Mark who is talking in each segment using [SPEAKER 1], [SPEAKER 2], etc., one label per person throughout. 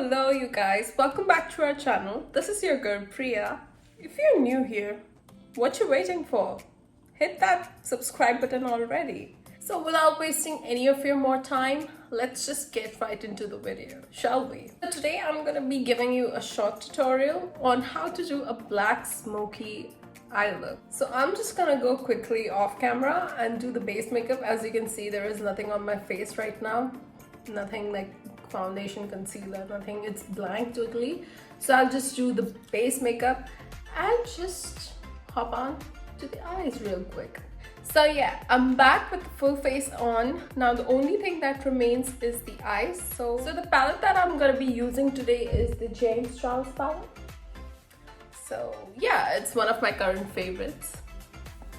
[SPEAKER 1] Hello you guys, welcome back to our channel. This is your girl Priya. If you're new here, what you waiting for? Hit that subscribe button already. So without wasting any of your more time, let's just get right into the video, shall we? So today I'm gonna be giving you a short tutorial on how to do a black smoky eye look. So I'm just gonna go quickly off camera and do the base makeup. As you can see, there is nothing on my face right now. Nothing like foundation, concealer, nothing. It's blank totally. So I'll just do the base makeup and just hop on to the eyes real quick. So yeah, I'm back with the full face on. Now the only thing that remains is the eyes. So the palette that I'm gonna be using today is the James Charles palette. So yeah, it's one of my current favorites.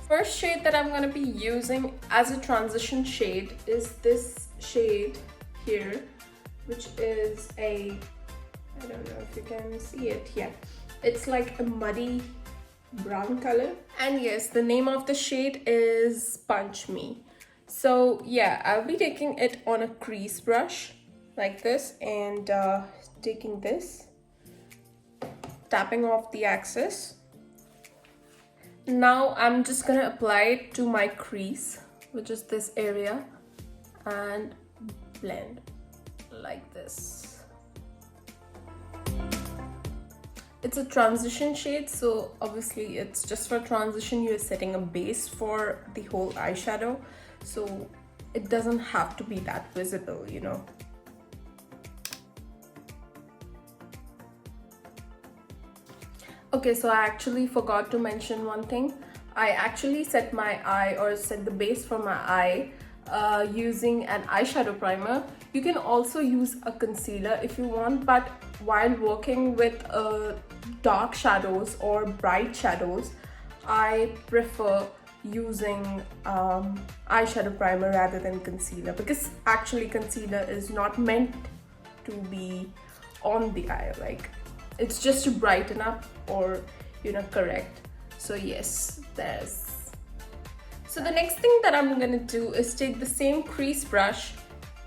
[SPEAKER 1] First shade that I'm gonna be using as a transition shade is this shade here, which is I don't know if you can see it. Yeah, it's like a muddy brown color. And yes, the name of the shade is Punch Me. So yeah, I'll be taking it on a crease brush like this and taking this, tapping off the axis. Now I'm just gonna apply it to my crease, which is this area, and blend like this. It's a transition shade, so obviously it's just for transition. You're setting a base for the whole eyeshadow, so it doesn't have to be that visible, you know. Okay, so I actually forgot to mention one thing. I actually set my eye, or set the base for my eye using an eyeshadow primer. You can also use a concealer if you want, but while working with dark shadows or bright shadows, I prefer using eyeshadow primer rather than concealer, because actually concealer is not meant to be on the eye. Like, it's just to brighten up or, you know, correct. So yes, so the next thing that I'm gonna do is take the same crease brush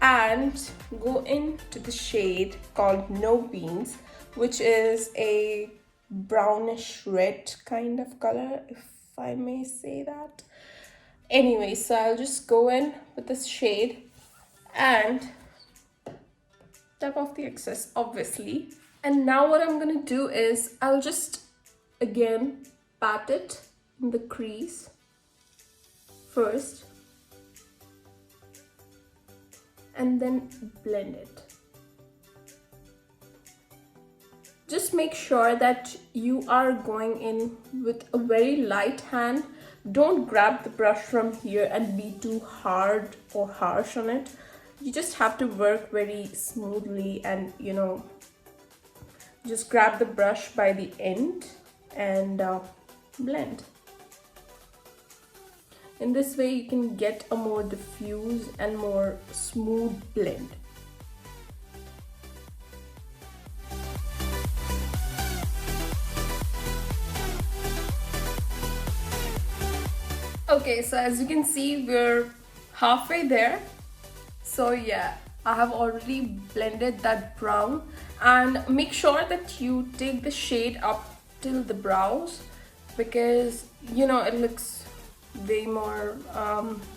[SPEAKER 1] and go into the shade called No Beans, which is a brownish red kind of color, if I may say that. Anyway, so I'll just go in with this shade and tap off the excess, obviously. And now what I'm gonna do is I'll just again pat it in the crease first and then blend it. Just make sure that you are going in with a very light hand. Don't grab the brush from here and be too hard or harsh on it. You just have to work very smoothly and, you know, just grab the brush by the end and blend. In this way you can get a more diffuse and more smooth blend. Okay, so as you can see, we're halfway there. So yeah, I have already blended that brown, and make sure that you take the shade up till the brows, because you know it looks way more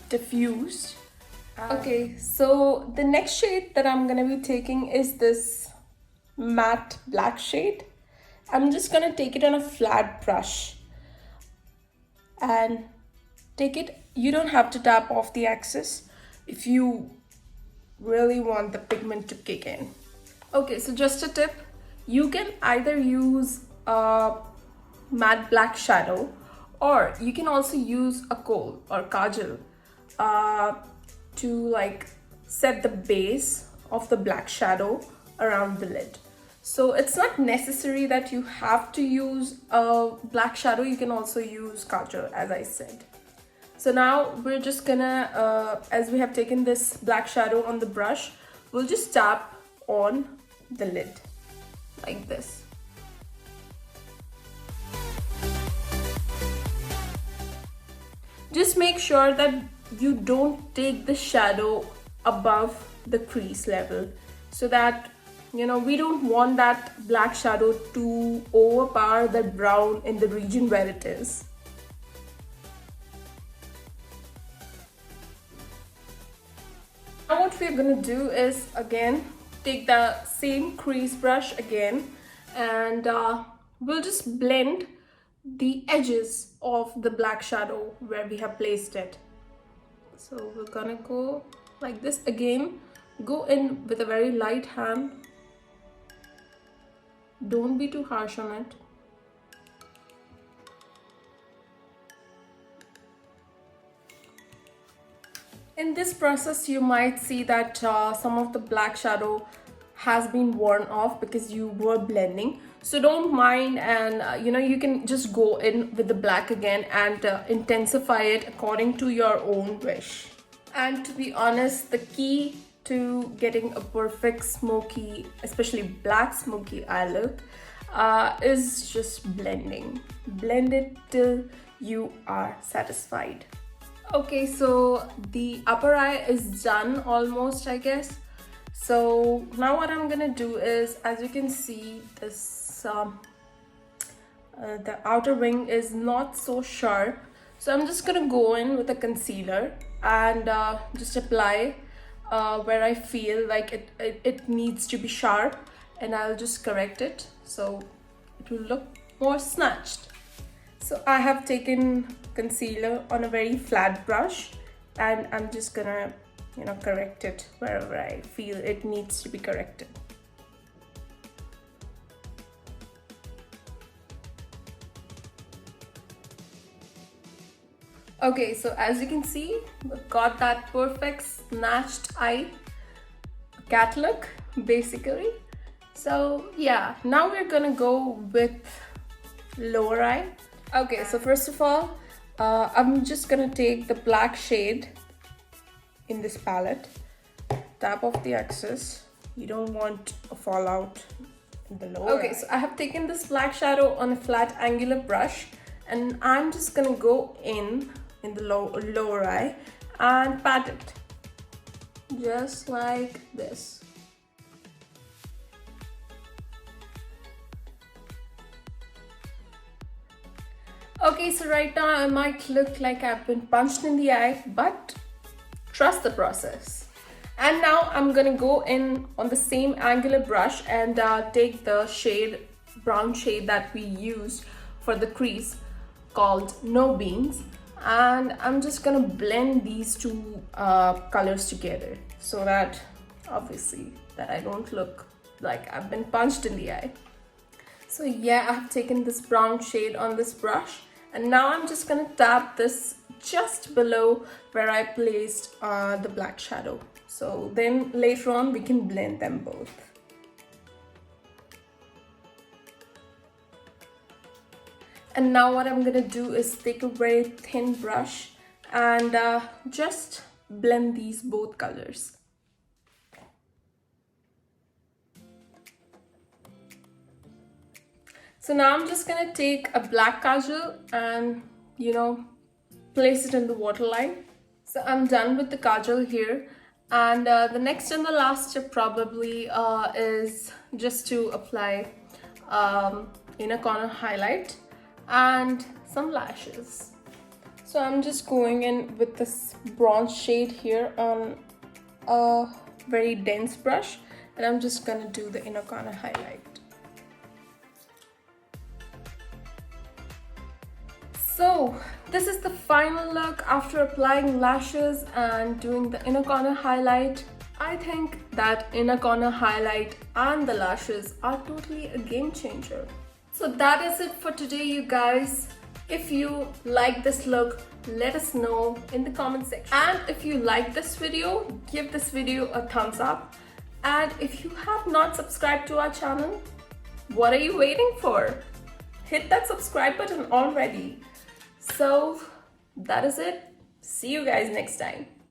[SPEAKER 1] diffused. Okay, so the next shade that I'm gonna be taking is this matte black shade. I'm just gonna take it on a flat brush and take it. You don't have to tap off the axis if you really want the pigment to kick in. Okay, so just a tip, you can either use a matte black shadow, or you can also use a kohl or kajal to like set the base of the black shadow around the lid. So it's not necessary that you have to use a black shadow. You can also use kajal, as I said. So now we're just gonna, as we have taken this black shadow on the brush, we'll just tap on the lid like this. Just make sure that you don't take the shadow above the crease level, so that we don't want that black shadow to overpower that brown in the region where it is. Now what we're gonna do is again take the same crease brush again, and we'll just blend the edges of the black shadow where we have placed it. So we're gonna go like this again. Go in with a very light hand. Don't be too harsh on it. In this process, you might see that some of the black shadow has been worn off because you were blending. So don't mind, and you can just go in with the black again and intensify it according to your own wish. And to be honest, the key to getting a perfect smoky, especially black smoky eye look, is just blending. Blend it till you are satisfied. Okay, so the upper eye is done almost, I guess. So now what I'm gonna do is, as you can see, this the outer wing is not so sharp. So I'm just gonna go in with a concealer and just apply where I feel like it needs to be sharp, and I'll just correct it so it will look more snatched. So I have taken concealer on a very flat brush, and I'm just gonna correct it wherever I feel it needs to be corrected. Okay, so as you can see, we've got that perfect snatched eye, cat look basically. So yeah, now we're gonna go with lower eye. Okay, so first of all, I'm just gonna take the black shade in this palette, tap off the excess. You don't want a fallout in the lower eye. So I have taken this black shadow on a flat angular brush, and I'm just gonna go in the lower eye and pat it just like this. Okay, so right now I might look like I've been punched in the eye, but trust the process. And now I'm gonna go in on the same angular brush and take the brown shade that we used for the crease called No Beans, and I'm just gonna blend these two colors together so that obviously that I don't look like I've been punched in the eye. So yeah, I have taken this brown shade on this brush, and now I'm just gonna tap this just below where I placed the black shadow. So then later on we can blend them both. And now what I'm gonna do is take a very thin brush and just blend these both colors. So now I'm just gonna take a black kajal and place it in the waterline. So I'm done with the kajal here, and the next and the last step probably is just to apply inner corner highlight and some lashes. So I'm just going in with this bronze shade here on a very dense brush, and I'm just gonna do the inner corner highlight. So this is the final look after applying lashes and doing the inner corner highlight. I think that inner corner highlight and the lashes are totally a game changer. So that is it for today, you guys. If you like this look, let us know in the comment section. And if you like this video, give this video a thumbs up. And if you have not subscribed to our channel, what are you waiting for? Hit that subscribe button already. So that is it. See you guys next time.